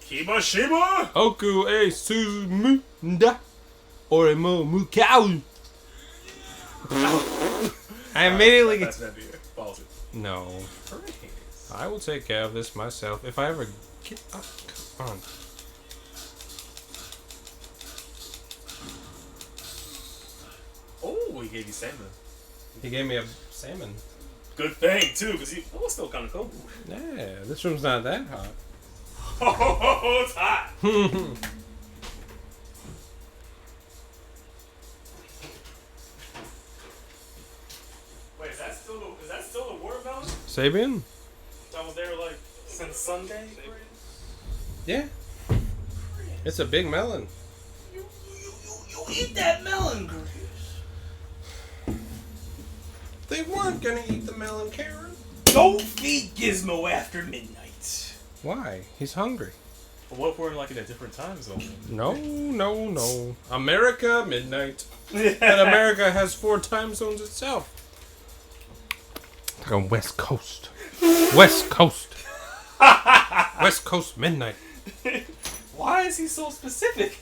Kibashiba? Oku e sumunda. Oremo mukau. I immediately... That's gonna be it. Balls it. No. Praise. I will take care of this myself if I ever get up. Come on. Oh, he gave you salmon. He gave me a salmon. Good thing, too, because he was still kind of cold. Yeah, this room's not that hot. Oh, it's hot. Wait, is that still the watermelon? Sabian? That was there, like, since Sunday? Yeah. It's a big melon. You eat that melon, Chris. They weren't gonna eat the melon, Karen. Don't feed Gizmo after midnight. Why? He's hungry. But what if we're in, like, in a different time zone? No. America, midnight. And America has 4 time zones itself. Like on West Coast. West Coast. West Coast midnight. Why is he so specific?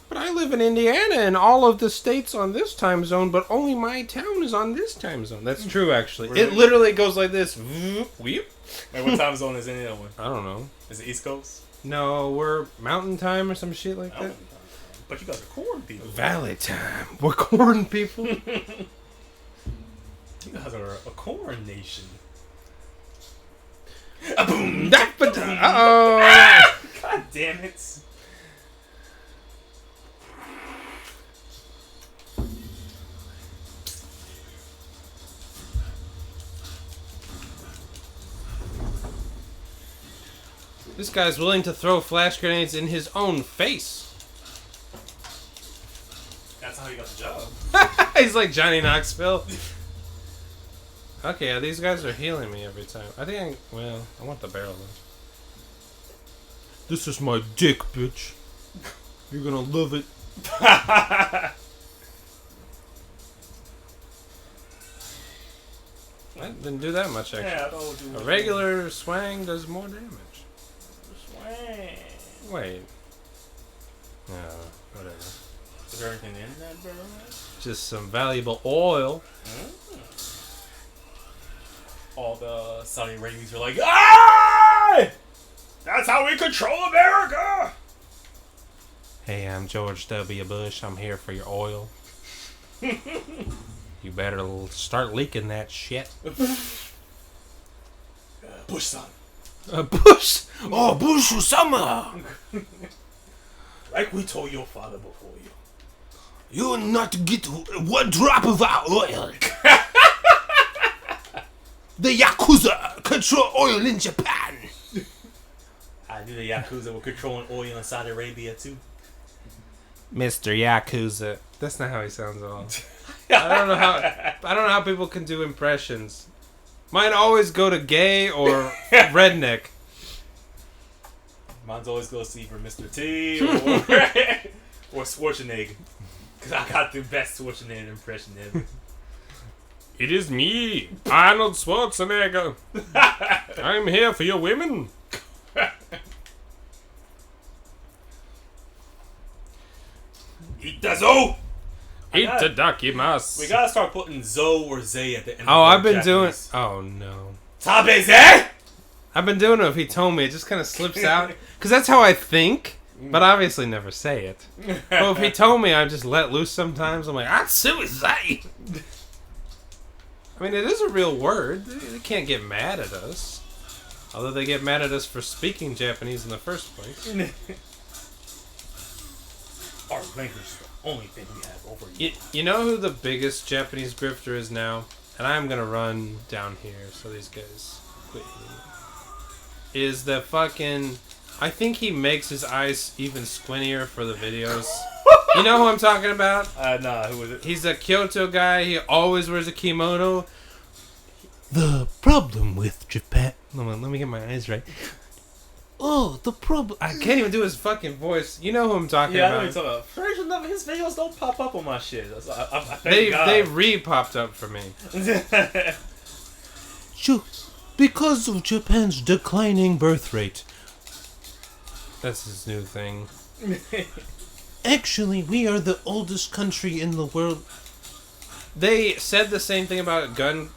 But I live in Indiana and all of the states on this time zone, but only my town is on this time zone. That's true, actually. Really? It literally goes like this. Weep. Hey, what time zone is any other one? I don't know. Is it East Coast? No, we're mountain time or some shit like that. But you guys are corn people. Valley time. We're corn people. You guys are a corn nation. Uh-oh. God damn it. This guy's willing to throw flash grenades in his own face. That's how you got the job. He's like Johnny Knoxville. Okay, yeah, these guys are healing me every time. I want the barrel though. This is my dick, bitch. You're gonna love it. That didn't do that much, actually. Yeah, I thought it would do A regular swang does more damage. Swang. Wait. No, whatever. Is there anything in that barrel? Just some valuable oil. All the Saudi Arabians are like, ah! That's how we control America! Hey, I'm George W. Bush. I'm here for your oil. You better start leaking that shit. Bush son. Bush! Oh, Bush summer! Like we told your father before you. You will not get 1 drop of our oil. The Yakuza control oil in Japan. I knew the Yakuza were controlling oil in Saudi Arabia too. Mr. Yakuza. That's not how he sounds at all. I don't know how people can do impressions. Mine always go to gay or redneck. Mine's always goes to either Mr. T or Schwarzenegger. Because I got the best Schwarzenegger impression ever. It is me, Arnold Schwarzenegger. I'm here for your women. Itazo! Itadakimasu. We gotta start putting Zo or Zay at the end. Oh, of I've been Japanese. doing... Oh, no. Tabeze! I've been doing it if he told me. It just kind of slips out. Because that's how I think, but obviously never say it. But if he told me, I just let loose sometimes. I'm like, ah, suicide. I mean, it is a real word. They can't get mad at us. Although they get mad at us for speaking Japanese in the first place. Our language is the only thing we have over you. You know who the biggest Japanese grifter is now? And I'm going to run down here so these guys quit hitting me. Is the fucking... I think he makes his eyes even squintier for the videos. You know who I'm talking about? Nah, who was it? He's a Kyoto guy. He always wears a kimono. The problem with Japan... Let me get my eyes right. Oh, the problem... I can't even do his fucking voice. You know who I'm talking Yeah, I about. know what you're talking about. Strangely enough, his videos don't pop up on my shit. I They re-popped up for me. Because of Japan's declining birth rate, That's his new thing. Actually, we are the oldest country in the world. They said the same thing about gun.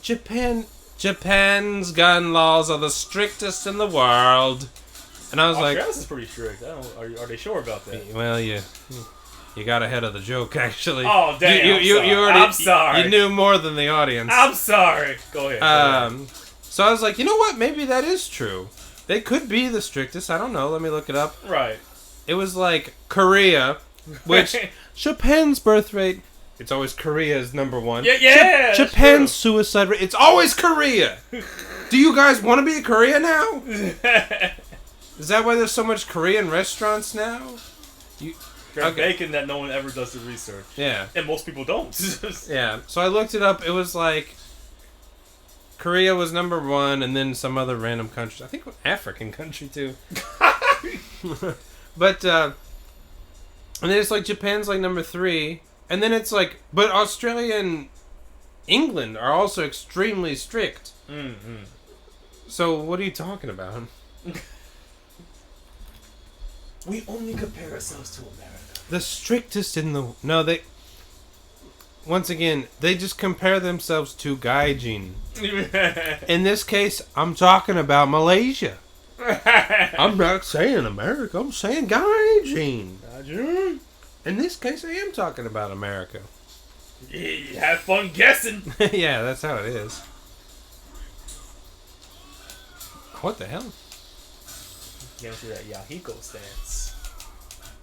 Japan's gun laws are the strictest in the world. And I was like, Australia's is pretty strict. Are they sure about that? Well, you got ahead of the joke, actually. Oh, damn. I'm sorry. You knew more than the audience. I'm sorry. Go ahead. So I was like, you know what? Maybe that is true. They could be the strictest. I don't know. Let me look it up. Right. It was like Korea, which Japan's birth rate. It's always Korea's number one. Yeah. Japan's suicide rate. It's always Korea. Do you guys want to be in Korea now? Is that why there's so much Korean restaurants now? They're making that no one ever does the research. Yeah. And most people don't. Yeah. So I looked it up. It was like Korea was number one, and then some other random countries. I think African country too. But and then it's like Japan's like number 3, and then it's like, but Australia and England are also extremely strict. Mm-hmm. So what are you talking about? We only compare ourselves to America. The strictest in the... No, they... Once again, they just compare themselves to gaijin. In this case, I'm talking about Malaysia. I'm not saying America, I'm saying gaijin. In this case, I am talking about America. Yeah, have fun guessing. Yeah, that's how it is. What the hell? Get into that Yahiko stance.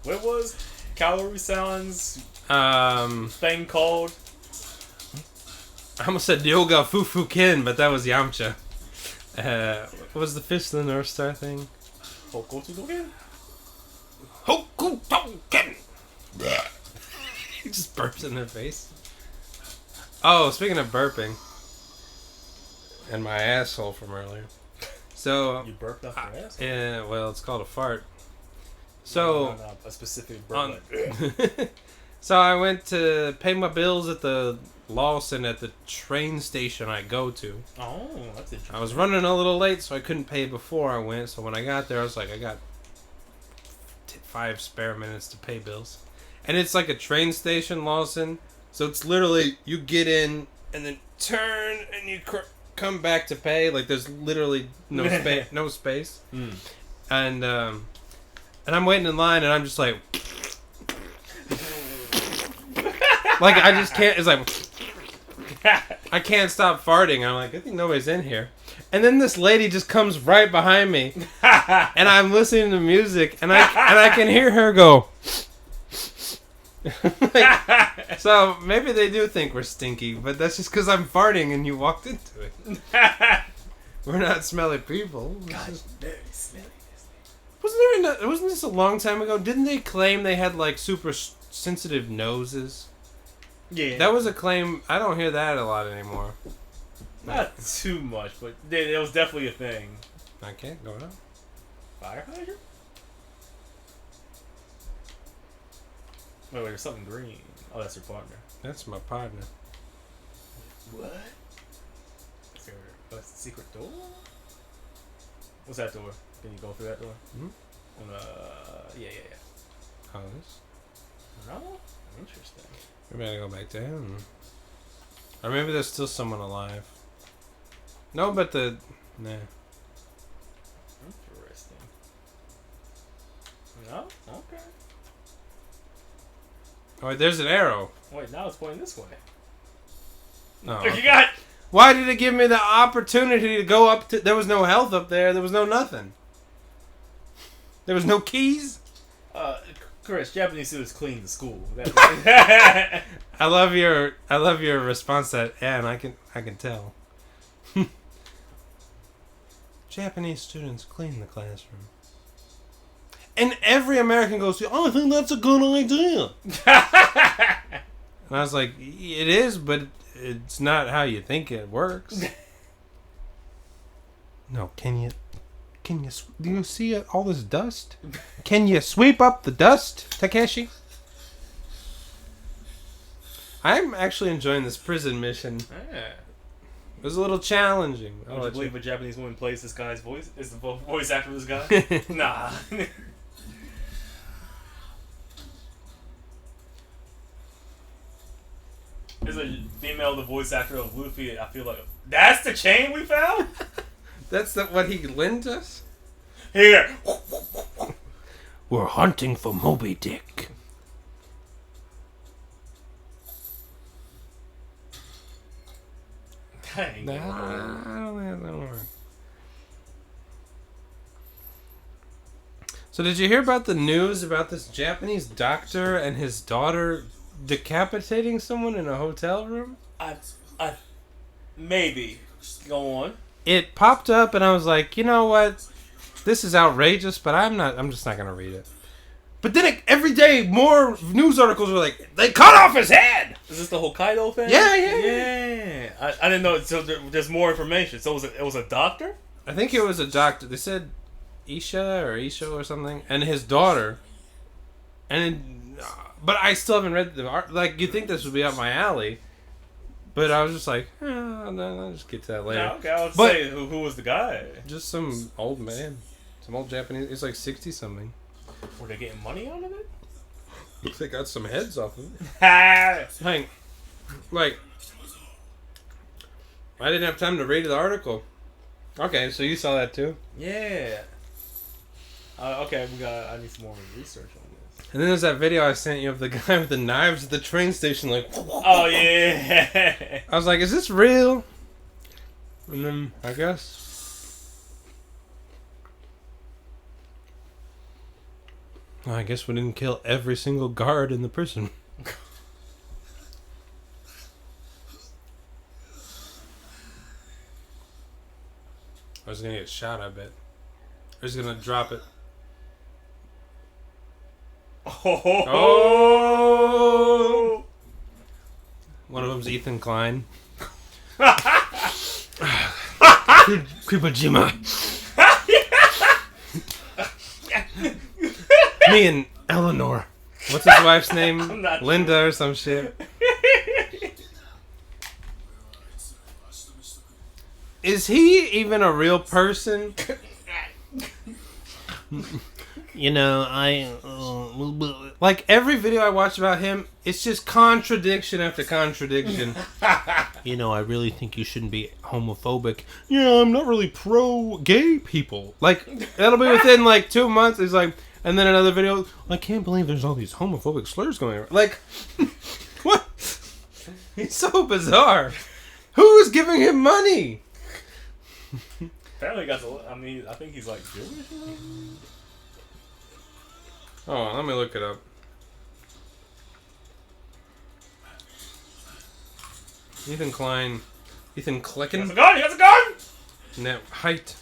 What was Calorie Sound's thing called? I almost said Yoga Fufu Ken, but that was Yamcha. What was the Fist of the North Star thing? Hokutogen? Hokutogen! He just burps in their face. Oh, speaking of burping. And my asshole from earlier. So... You burped off your ass? Yeah, well, it's called a fart. So... No, a specific burp. So I went to pay my bills at the Lawson at the train station I go to. Oh, that's interesting. I was running a little late, so I couldn't pay before I went. So when I got there, I was like, I got 5 spare minutes to pay bills. And it's like a train station, Lawson. So it's literally, you get in and then turn and you come back to pay. Like there's literally no space. No space. Mm. And I'm waiting in line and I'm just like... Like, I just can't... It's like... I can't stop farting. I'm like, I think nobody's in here. And then this lady just comes right behind me. And I'm listening to music. And I can hear her go... Like, so, maybe they do think we're stinky. But that's just because I'm farting and you walked into it. We're not smelly people. God, very smelly. Wasn't this a long time ago? Didn't they claim they had, like, super sensitive noses? Yeah. That was a claim. I don't hear that a lot anymore. Not too much, but it was definitely a thing. Okay, go on. Fire hydrant? Wait, there's something green. Oh, that's your partner. That's my partner. What? Is there a secret door? What's that door? Can you go through that door? Mm-hmm. Yeah. Oh, this? No? Interesting. We better go back to him. Or maybe there's still someone alive. No, but the... Nah. Interesting. No? Okay. Oh, wait, there's an arrow. Wait, now it's pointing this way. Oh, You got... Why did it give me the opportunity to go up to... There was no health up there. There was no nothing. There was no keys. Chris, Japanese students clean the school. I love your response to that. Yeah, and I can tell. Japanese students clean the classroom. And every American goes, oh, I think that's a good idea. And I was like, it is, but it's not how you think it works. No, do you see all this dust? Can you sweep up the dust, Takeshi? I'm actually enjoying this prison mission. Yeah. was a little challenging. Would you believe a Japanese woman plays this guy's voice? Is the voice actor of this guy? Nah. There's a female, the voice actor of Luffy. I feel like that's the chain we found. That's what he lent us. Here. We're hunting for Moby Dick. Dang. Nah, I don't think that'll work. So did you hear about the news about this Japanese doctor and his daughter decapitating someone in a hotel room? I maybe. Go on. It popped up and I was like, you know what? This is outrageous, but I'm just not going to read it. But then every day more news articles are like, they cut off his head! Is this the Hokkaido thing? Yeah. I didn't know. So there's more information. So it was a doctor? I think it was a doctor. They said Isha or something. And his daughter. But I still haven't read the art. Like, you'd think this would be up my alley. But I was just like, I'll just get to that later. Yeah, okay, I would say, who was the guy? Just some old man. Some old Japanese. It's like 60-something. Were they getting money out of it? Looks like they got some heads off of it. Hang. Like, I didn't have time to read the article. Okay, so you saw that too? Yeah. Okay, I need some more research on this. And then there's that video I sent you of the guy with the knives at the train station, like... Oh, yeah. I was like, is this real? And then, I guess... I guess we didn't kill every single guard in the prison. I was gonna get shot, I bet. I was gonna drop it. Oh! One of them's Ethan Klein. Kripajima. Me and Eleanor. What's his wife's name? Linda or some shit. Is he even a real person? You know, like every video I watch about him, it's just contradiction after contradiction. You know, I really think you shouldn't be homophobic. Yeah, I'm not really pro-gay people. Like, that'll be within like 2 months. It's like, and then another video, I can't believe there's all these homophobic slurs going around. Like, what? He's so bizarre. Who is giving him money? Apparently he got I think he's like Jewish. Oh, let me look it up. Ethan Klein. Ethan Klecken? He has a gun! Net height.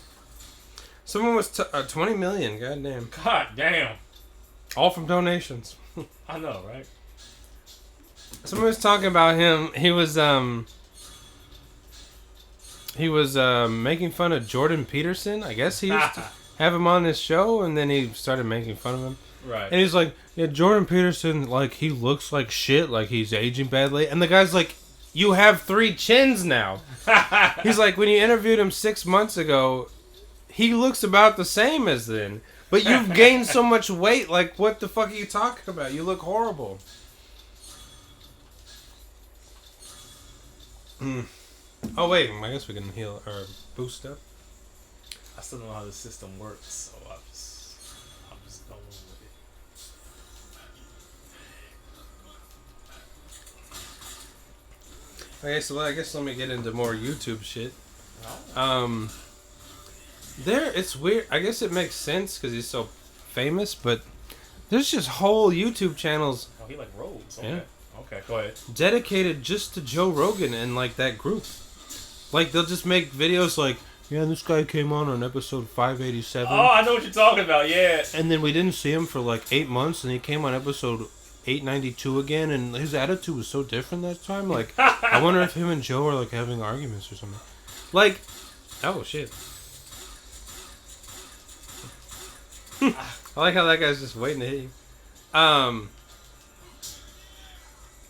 Someone was 20 million, goddamn. God damn. All from donations. I know, right? Someone was talking about him. He was making fun of Jordan Peterson. I guess he used to have him on his show, and then he started making fun of him. Right. And he's like, yeah, Jordan Peterson, like, he looks like shit, like he's aging badly. And the guy's like, you have 3 chins now. He's like, when you interviewed him 6 months ago, he looks about the same as then. But you've gained so much weight, like, what the fuck are you talking about? You look horrible. Oh, wait, I guess we can heal or boost up. I still don't know how the system works, so I'm just going with it. Okay, so I guess let me get into more YouTube shit. Oh. It's weird. I guess it makes sense because he's so famous, but there's just whole YouTube channels. Oh, he like Rhodes. Okay. Yeah. Okay, go ahead. Dedicated just to Joe Rogan and like that group. Like they'll just make videos like, yeah, this guy came on episode 587. Oh, I know what you're talking about. Yeah. And then we didn't see him for like 8 months, and he came on episode 892 again, and his attitude was so different that time. Like, I wonder if him and Joe are like having arguments or something. Like, oh shit. I like how that guy's just waiting to hit you.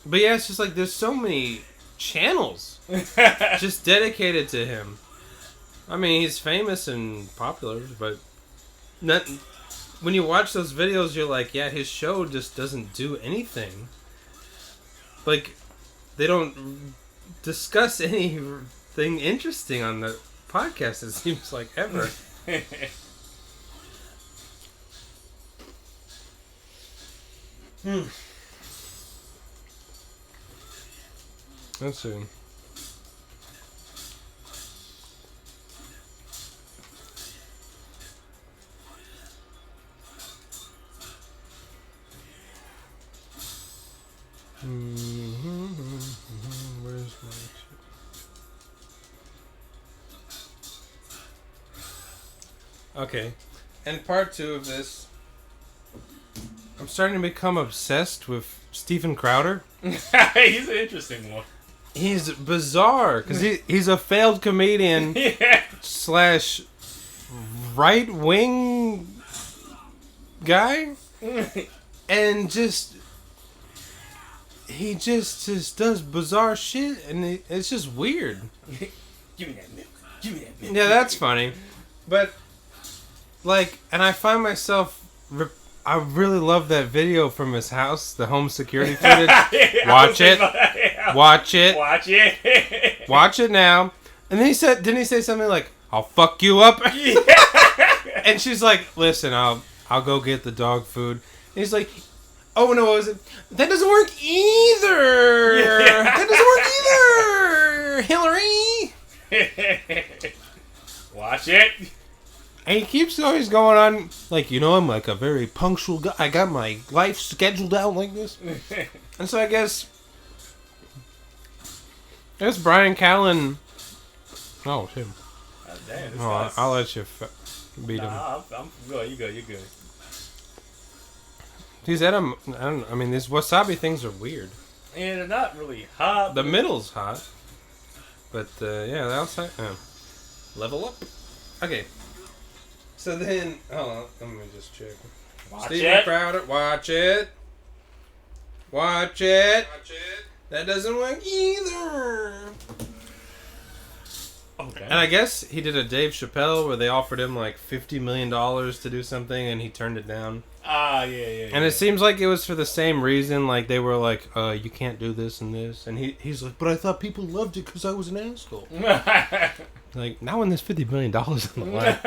But yeah, it's just like there's so many channels just dedicated to him. I mean, he's famous and popular, but when you watch those videos, you're like, yeah, his show just doesn't do anything. Like, they don't discuss anything interesting on the podcast, it seems like, ever. Let's see. Where's my... Okay. And part 2 of this, I'm starting to become obsessed with Steven Crowder. He's an interesting one. He's bizarre because he's a failed comedian slash right wing guy, and he just does bizarre shit, and it's just weird. Give me that milk. Give me that milk. Yeah, that's funny, but like, and I find myself. I really love that video from his house, the home security footage. Watch it. Watch it. Watch it. Watch it now. And then didn't he say something like, "I'll fuck you up"? Yeah. And she's like, "Listen, I'll go get the dog food." And he's like, "Oh no, what was it? That doesn't work either. Yeah. That doesn't work either, Hillary." Watch it. And he keeps always going on, like, I'm like a very punctual guy. I got my life scheduled out like this. And so I guess Brian Callen... Oh, it's him. Damn, I'll let you beat him. I'm good. You good. He's at him... I mean, these wasabi things are weird. And they're not really hot. The middle's hot. But, yeah, the outside... level up. Okay. So then, hold on, let me just check. Steven Crowder, watch it. Watch it. That doesn't work either. Okay. And I guess he did a Dave Chappelle where they offered him like $50 million to do something and he turned it down. Yeah. And it seems like it was for the same reason. Like they were like, you can't do this and this. And he's like, but I thought people loved it because I was an asshole. Like, not when there's $50 million on the line.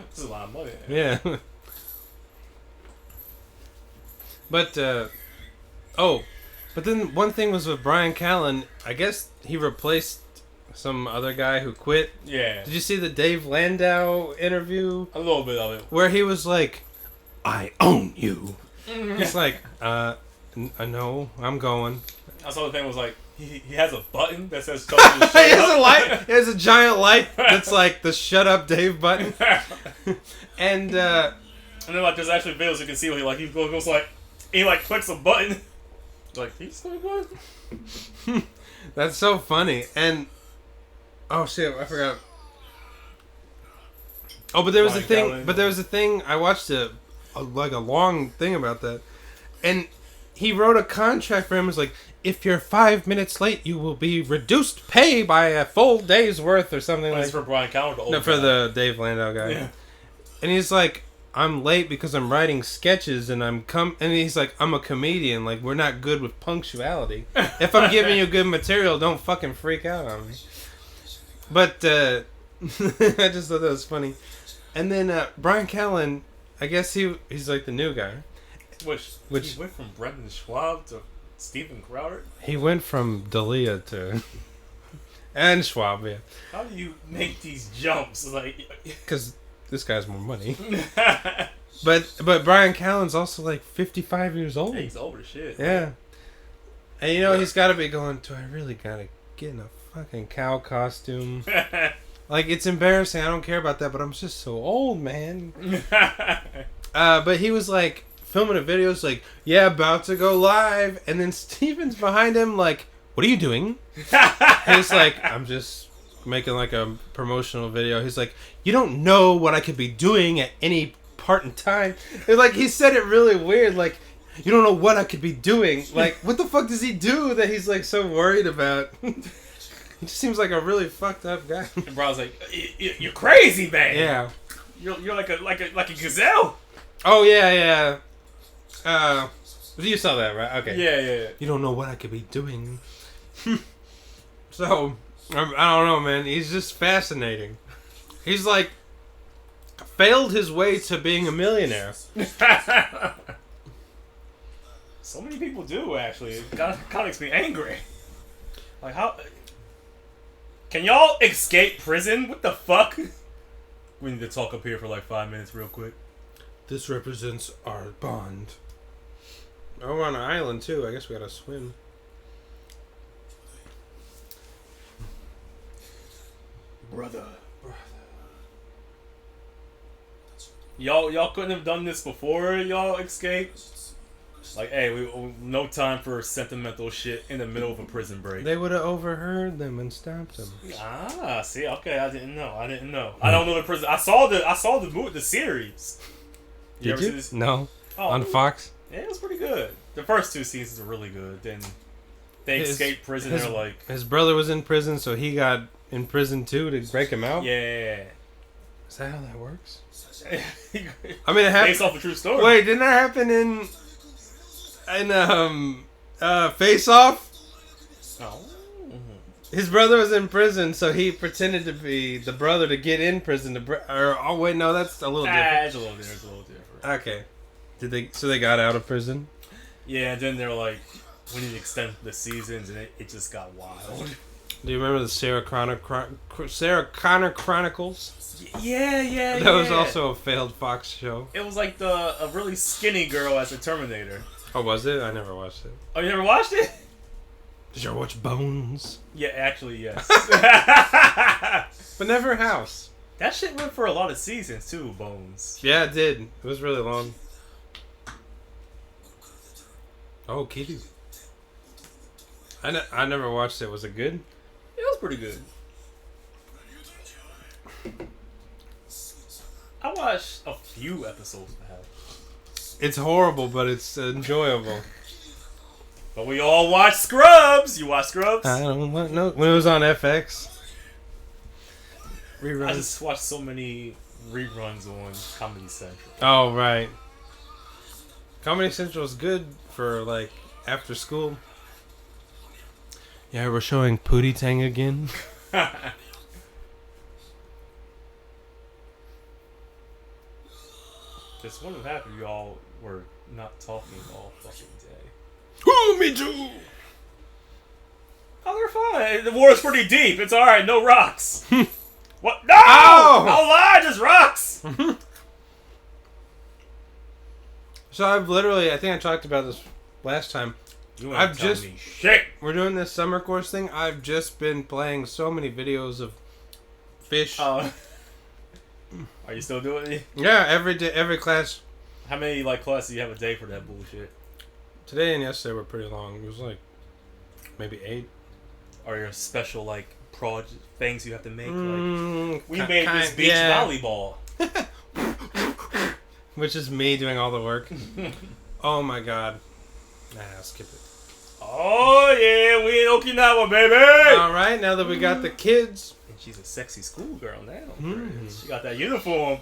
This is a lot of money. Yeah. But, but then one thing was with Brian Callen, I guess he replaced some other guy who quit. Yeah. Did you see the Dave Landau interview? A little bit of it. Where he was like, I own you. It's like, no, I'm going. I saw the thing was like, he has a button that says He has a light. He has a giant light that's like the "Shut Up, Dave" button. And then like there's actually videos you can see where he goes like he like clicks a button. Like he's going. That's so funny. And oh shit, I forgot. Oh, but there was a thing. But there was a thing. I watched a long thing about that, and he wrote a contract for him. It was like, if you're 5 minutes late, you will be reduced pay by a full day's worth or something. It's for Brian Callen. No, for the Dave Landau guy. Yeah. And he's like, I'm late because I'm writing sketches and and he's like, I'm a comedian. Like, we're not good with punctuality. If I'm giving you good material, don't fucking freak out on me. But I just thought that was funny. And then Brian Callen, I guess he's like the new guy. Which he went from Brendan Schwab to Steven Crowder? He went from Dalia to... and Schwab, yeah. How do you make these jumps? Like, because this guy's more money. But Brian Callen's also like 55 years old. Yeah, he's old as shit. Yeah. And he's got to be going, do I really got to get in a fucking cow costume? Like, it's embarrassing. I don't care about that, but I'm just so old, man. But he was like... filming a video, it's like, yeah, about to go live, and then Steven's behind him like, what are you doing? And he's like, I'm just making like a promotional video. He's like, you don't know what I could be doing at any part in time. It's like, he said it really weird, like You don't know what I could be doing. Like, what the fuck does he do that he's like so worried about? He just seems like a really fucked up guy. And Brown's like, "You're crazy, man. Yeah. You're like a gazelle." Oh yeah. You saw that, right? Okay. Yeah. You don't know what I could be doing. So, I don't know, man. He's just fascinating. He's like failed his way to being a millionaire. So many people do, actually. It kind of makes me angry. Like, how... Can y'all escape prison? What the fuck? We need to talk up here for like 5 minutes real quick. This represents our bond. Oh, we're on an island, too. I guess we gotta swim. Brother. Y'all couldn't have done this before y'all escaped? Like, hey, no time for sentimental shit in the middle of a prison break. They would have overheard them and stopped them. Ah, see, okay, I didn't know. I don't know the prison. I saw the series. Did ever you? see this? No. Oh, On Fox? Yeah, it was pretty good. The first 2 seasons are really good. Then they escape prison. They're like, his brother was in prison, so he got in prison too to break him out. yeah. Is that how that works? I mean, it happened. based off a true story. Wait, didn't that happen in Face Off? Oh. His brother was in prison, so he pretended to be the brother to get in prison. Oh wait, no, that's a little different. It's a little different. Okay. So they got out of prison? Yeah, and then they're like, we need to extend the seasons, and it just got wild. Do you remember the Sarah Connor Chronicles? Yeah. That was also a failed Fox show. It was like a really skinny girl as a Terminator. Oh, was it? I never watched it. Oh, you never watched it? Did you ever watch Bones? Yeah, actually, yes. But never House. That shit went for a lot of seasons, too, Bones. Yeah, it did. It was really long. Oh, Kitty. I never watched it. Was it good? It was pretty good. I watched a few episodes, perhaps. It's horrible, but it's enjoyable. But we all watch Scrubs. You watch Scrubs? I don't want no. When it was on FX. Reruns. I just watched so many reruns on Comedy Central. Oh, right. Comedy Central is good for, like, after school. Yeah, we're showing Pootie Tang again. Just wonder what happened if y'all were not talking all fucking day. Ooh, me too! Oh, they're fine. The war is pretty deep. It's alright. No rocks. What? No! Ow! No lie, just rocks! So I've literally, I think I talked about this last time. You ain't telling me shit. We're doing this summer course thing. I've just been playing so many videos of fish. Are you still doing it? Yeah, every day, every class. How many classes do you have a day for that bullshit? Today and yesterday were pretty long. It was maybe 8. Are there special project things you have to make? We ki- made this kind- beach yeah. volleyball. Which is me doing all the work. Oh my god. Nah, skip it. Oh yeah, we in Okinawa, baby. Alright, now that we got the kids. And she's a sexy schoolgirl now. Mm. She got that uniform.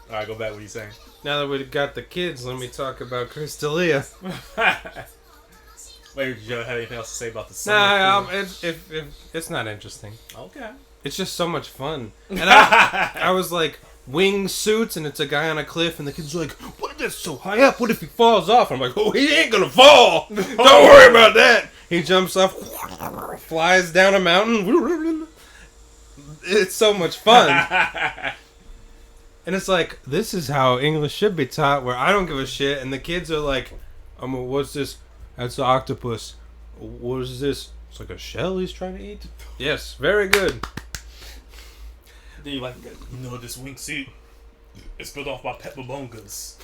Alright, go back. What are you saying? Now that we've got the kids, let me talk about Crystalia. Wait, did you have anything else to say about the summer? Nah, it's not interesting. Okay. It's just so much fun. And I was like, wingsuits, and it's a guy on a cliff, and the kid's like, what, that's so high up, what if he falls off? I'm like, oh, he ain't gonna fall! Don't worry about that! He jumps off, flies down a mountain. It's so much fun. And it's like, this is how English should be taught, where I don't give a shit, and the kids are like, what's this? That's the octopus. What is this? It's like a shell he's trying to eat? Yes, very good. Do you like that? You know, this wingsuit is built off by pepper bongas.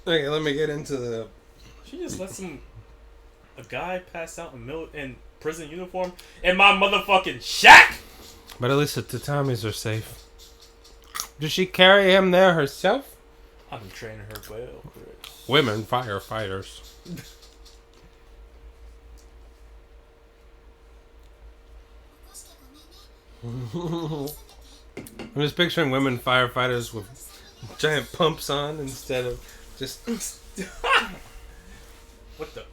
Okay, let me get into the... She just lets a guy pass out in prison uniform in my motherfucking shack. But at least the tatamis are safe. Did she carry him there herself? I've been training her well, Chris. Women firefighters. I'm just picturing women firefighters with giant pumps on instead of just. What the?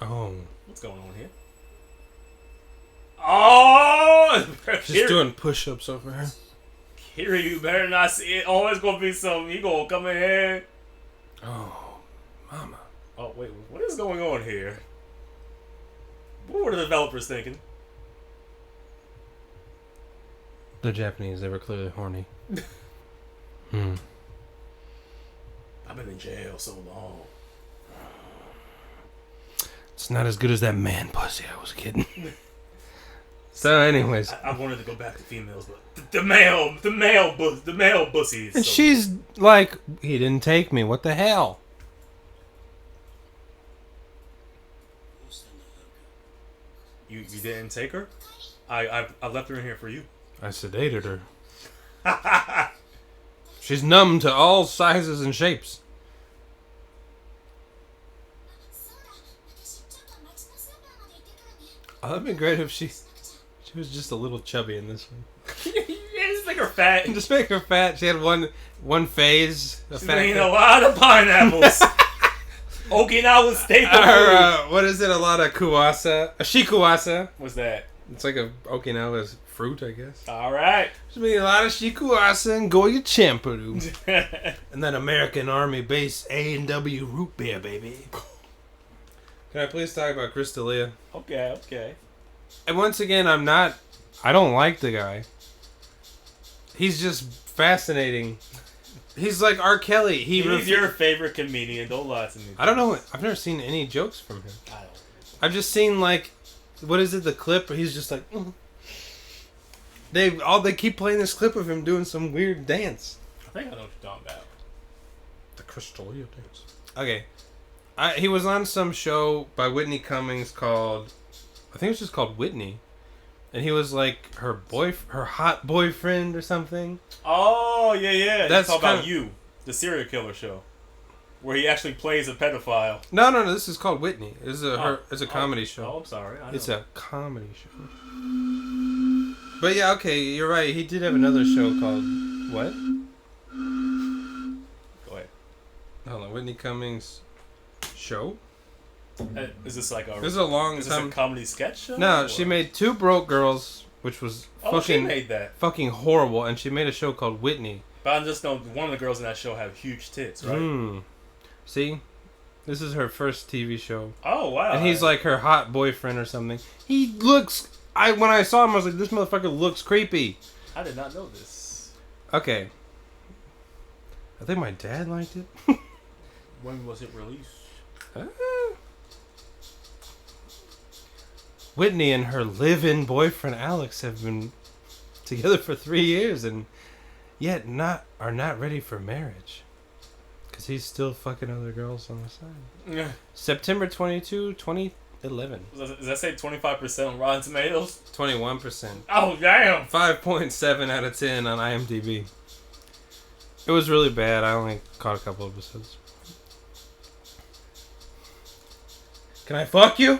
Oh. What's going on here? Oh! Just doing push-ups over here. Here, you better not see it. Oh, it's gonna be some. He gonna come in here. Oh, mama. Oh, wait. What is going on here? What were the developers thinking? They're Japanese. They were clearly horny. I've been in jail so long. It's not as good as that man pussy. I was kidding. So, anyways, I wanted to go back to females, but the male pussies. and she's like, he didn't take me. What the hell? You didn't take her? I left her in here for you. I sedated her. She's numb to all sizes and shapes. Oh, that'd be great if she was just a little chubby in this one. Yeah, just make her fat. Just make her fat. She had one phase. She's eating a lot of pineapples. Okinawa staple food. What is it? A lot of kuwasa. A shikuwasa. What's that? It's like a Okinawa fruit, I guess. All right. She's eating a lot of shikuwasa and Goya Champeru. And then American Army base A&W root beer, baby. Can I please talk about Chris D'Elia? Okay. And once again, I don't like the guy. He's just fascinating. He's like R. Kelly. He's your favorite comedian. Don't lie to me. I don't know. I've never seen any jokes from him. I don't. I've just seen like, what is it? The clip where he's just like, they keep playing this clip of him doing some weird dance. I think I know what you're talking about. The Chris D'Elia dance. Okay, he was on some show by Whitney Cummings called, I think it was just called Whitney, and he was like her hot boyfriend or something. Oh yeah. That's talk about You, the serial killer show, where he actually plays a pedophile. No. This is called Whitney. It's a comedy show. Oh, I'm sorry. It's a comedy show. But yeah, okay, you're right. He did have another show called what? Go ahead. Hold on, Whitney Cummings show. Is this like a? This is a long Is time. this a comedy sketch show? No, or? she made Two Broke Girls, which was she made that. fucking horrible, and she made a show called Whitney. But I just know one of the girls in that show have huge tits, right? See, this is her first TV show. Oh wow! And he's like her hot boyfriend or something. He looks. When I saw him, I was like, this motherfucker looks creepy. I did not know this. Okay. I think my dad liked it. When was it released? Whitney and her live-in boyfriend Alex have been together for 3 years and yet are not ready for marriage. Because he's still fucking other girls on the side. Yeah. September 22, 2011. Does that say 25% on Rotten Tomatoes? 21%. Oh, damn! 5.7 out of 10 on IMDb. It was really bad. I only caught a couple episodes. Can I fuck you?